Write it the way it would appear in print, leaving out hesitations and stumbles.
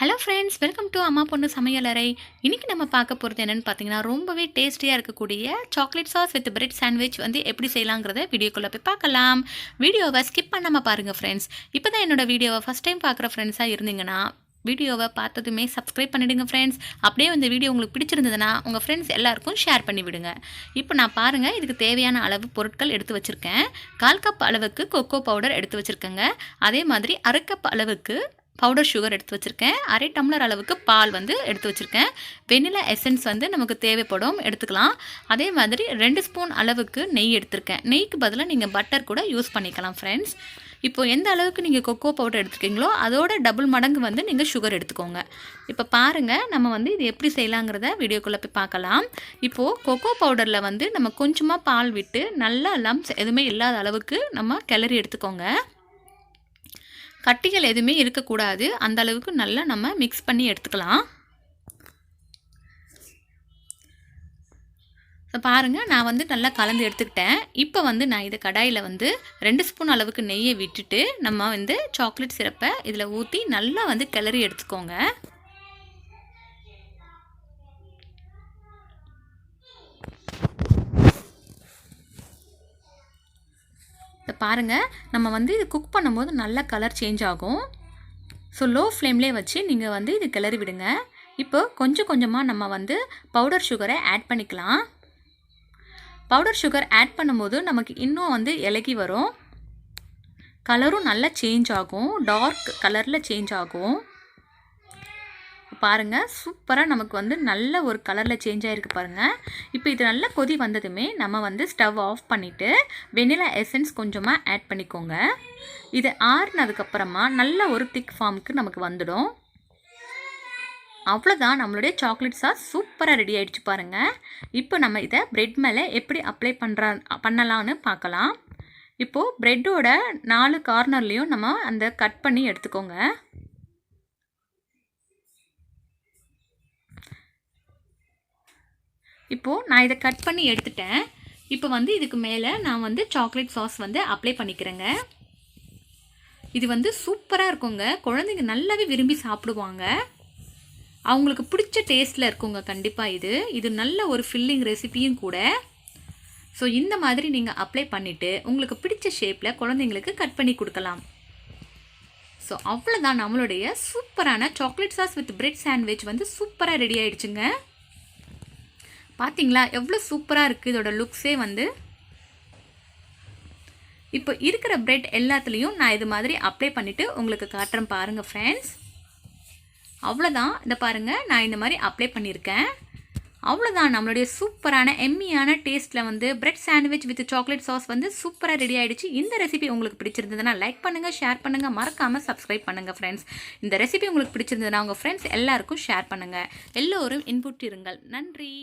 Hello friends, welcome to அம்மா பொண்ணு சமையலறை. இன்றைக்கி நம்ம பார்க்க போகிறது என்னென்னு பார்த்தீங்கன்னா, ரொம்பவே டேஸ்டியாக இருக்கக்கூடிய chocolate sauce with bread sandwich வந்து எப்படி செய்யலாங்கிறத வீடியோக்குள்ளே போய் பார்க்கலாம். வீடியோவை ஸ்கிப் பண்ணாமல் பாருங்கள் ஃப்ரெண்ட்ஸ். இப்போ தான் என்னோடய வீடியோவை ஃபஸ்ட் டைம் பார்க்குற ஃப்ரெண்ட்ஸாக இருந்தீங்கன்னா வீடியோவை பார்த்ததுமே சப்ஸ்கிரைப் பண்ணிவிடுங்க ஃப்ரெண்ட்ஸ். அப்படியே இந்த வீடியோ உங்களுக்கு பிடிச்சிருந்ததுன்னா உங்கள் ஃப்ரெண்ட்ஸ் எல்லாருக்கும் ஷேர் பண்ணி விடுங்க. இப்போ நான் பாருங்கள், இதுக்கு தேவையான அளவு பொருட்கள் எடுத்து வச்சுருக்கேன். 1/4 கப் அளவுக்கு கொக்கோ பவுடர் எடுத்து வச்சுருக்கேங்க. அதே மாதிரி 1/2 கப் அளவுக்கு பவுடர் சுகர் எடுத்து வச்சுருக்கேன். 1/2 டம்ளர் அளவுக்கு பால் வந்து எடுத்து வச்சுருக்கேன். வெனிலா எசன்ஸ் வந்து நமக்கு தேவைப்படும், எடுத்துக்கலாம். அதே மாதிரி 2 ஸ்பூன் அளவுக்கு நெய் எடுத்திருக்கேன். நெய்க்கு பதிலாக நீங்கள் பட்டர் கூட யூஸ் பண்ணிக்கலாம் ஃப்ரெண்ட்ஸ். இப்போது எந்த அளவுக்கு நீங்கள் கொக்கோ பவுடர் எடுத்துருக்கீங்களோ அதோட டபுள் மடங்கு வந்து நீங்கள் சுகர் எடுத்துக்கோங்க. இப்போ பாருங்கள், நம்ம வந்து இது எப்படி செய்யலாங்கிறத வீடியோக்குள்ளே போய் பார்க்கலாம். இப்போது கொக்கோ பவுடரில் வந்து நம்ம கொஞ்சமாக பால் விட்டு நல்லா லம்ப்ஸ் எதுவுமே இல்லாத அளவுக்கு நம்ம கிளறி எடுத்துக்கோங்க. கட்டிகள் எதுவுமே இருக்கக்கூடாது, அந்த அளவுக்கு நல்லா நம்ம மிக்ஸ் பண்ணி எடுத்துக்கலாம். பாருங்கள், நான் வந்து நல்லா கலந்து எடுத்துக்கிட்டேன். இப்போ வந்து நான் இதை கடாயில் வந்து 2 ஸ்பூன் அளவுக்கு நெய்யை விட்டுட்டு நம்ம வந்து சாக்லேட் சிரப்பை இதில் ஊற்றி நல்லா வந்து கிளறி எடுத்துக்கோங்க. இதை பாருங்கள், நம்ம வந்து இது குக் பண்ணும்போது நல்லா கலர் சேஞ்ச் ஆகும். ஸோ லோ ஃப்ளேம்லேயே வச்சு நீங்கள் வந்து இது கிளறி விடுங்க. இப்போ கொஞ்சம் கொஞ்சமாக நம்ம வந்து பவுடர் சுகரை ஆட் பண்ணிக்கலாம். பவுடர் சுகர் ஆட் பண்ணும்போது நமக்கு இன்னும் வந்து இலகி வரும், கலரும் நல்லா சேஞ்ச் ஆகும், டார்க் கலரில் சேஞ்ச் ஆகும். பாருங்கள், சூப்பராக நமக்கு வந்து நல்ல ஒரு கலரில் சேஞ்ச் ஆகிருக்கு பாருங்கள். இப்போ இது நல்லா கொதி வந்ததுமே நம்ம வந்து ஸ்டவ் ஆஃப் பண்ணிவிட்டு வெனிலா எசன்ஸ் கொஞ்சமாக ஆட் பண்ணிக்கோங்க. இது ஆறுனதுக்கப்புறமா நல்ல ஒரு திக் ஃபார்முக்கு நமக்கு வந்துடும். அவ்வளோதான், நம்மளுடைய சாக்லேட் சாஸ் சூப்பராக ரெடி ஆகிடுச்சு பாருங்கள். இப்போ நம்ம இதை ப்ரெட் மேலே எப்படி அப்ளை பண்ணலான்னு பார்க்கலாம். இப்போது ப்ரெட்டோட 4 கார்னர்லேயும் நம்ம அந்த கட் பண்ணி எடுத்துக்கோங்க. இப்போது நான் இதை கட் பண்ணி எடுத்துட்டேன். இப்போ வந்து இதுக்கு மேலே நான் வந்து சாக்லேட் சாஸ் வந்து அப்ளை பண்ணிக்கிறேங்க. இது வந்து சூப்பராக இருக்குங்க, குழந்தைங்க நல்லாவே விரும்பி சாப்பிடுவாங்க, அவங்களுக்கு பிடிச்ச டேஸ்ட்டில் இருக்குங்க கண்டிப்பாக. இது நல்ல ஒரு ஃபில்லிங் ரெசிபியும் கூட. ஸோ இந்த மாதிரி நீங்கள் அப்ளை பண்ணிவிட்டு உங்களுக்கு பிடிச்ச ஷேப்பில் குழந்தைங்களுக்கு கட் பண்ணி கொடுக்கலாம். ஸோ அவ்வளோதான், நம்மளுடைய சூப்பரான chocolate sauce with bread sandwich வந்து சூப்பராக ரெடி ஆகிடுச்சுங்க. பார்த்தீங்களா எவ்வளோ சூப்பராக இருக்குது இதோட லுக்ஸே வந்து. இப்போ இருக்கிற பிரெட் எல்லாத்துலேயும் நான் இது மாதிரி அப்ளை பண்ணிவிட்டு உங்களுக்கு காட்டுறேன் பாருங்கள் ஃப்ரெண்ட்ஸ். அவ்வளோதான், இந்த பாருங்கள், நான் இந்த மாதிரி அப்ளை பண்ணியிருக்கேன். அவ்வளோதான், நம்மளுடைய சூப்பரான எம்மியான டேஸ்ட்டில் வந்து bread sandwich with chocolate sauce வந்து சூப்பராக ரெடி ஆகிடுச்சு. இந்த ரெசிபி உங்களுக்கு பிடிச்சிருந்ததுன்னா லைக் பண்ணுங்கள், ஷேர் பண்ணுங்கள், மறக்காமல் சப்ஸ்கிரைப் பண்ணுங்கள் ஃப்ரெண்ட்ஸ். இந்த ரெசிபி உங்களுக்கு பிடிச்சிருந்ததுன்னா உங்கள் ஃப்ரெண்ட்ஸ் எல்லாருக்கும் ஷேர் பண்ணுங்கள். எல்லோரும் இன்புட் இருங்கள். நன்றி.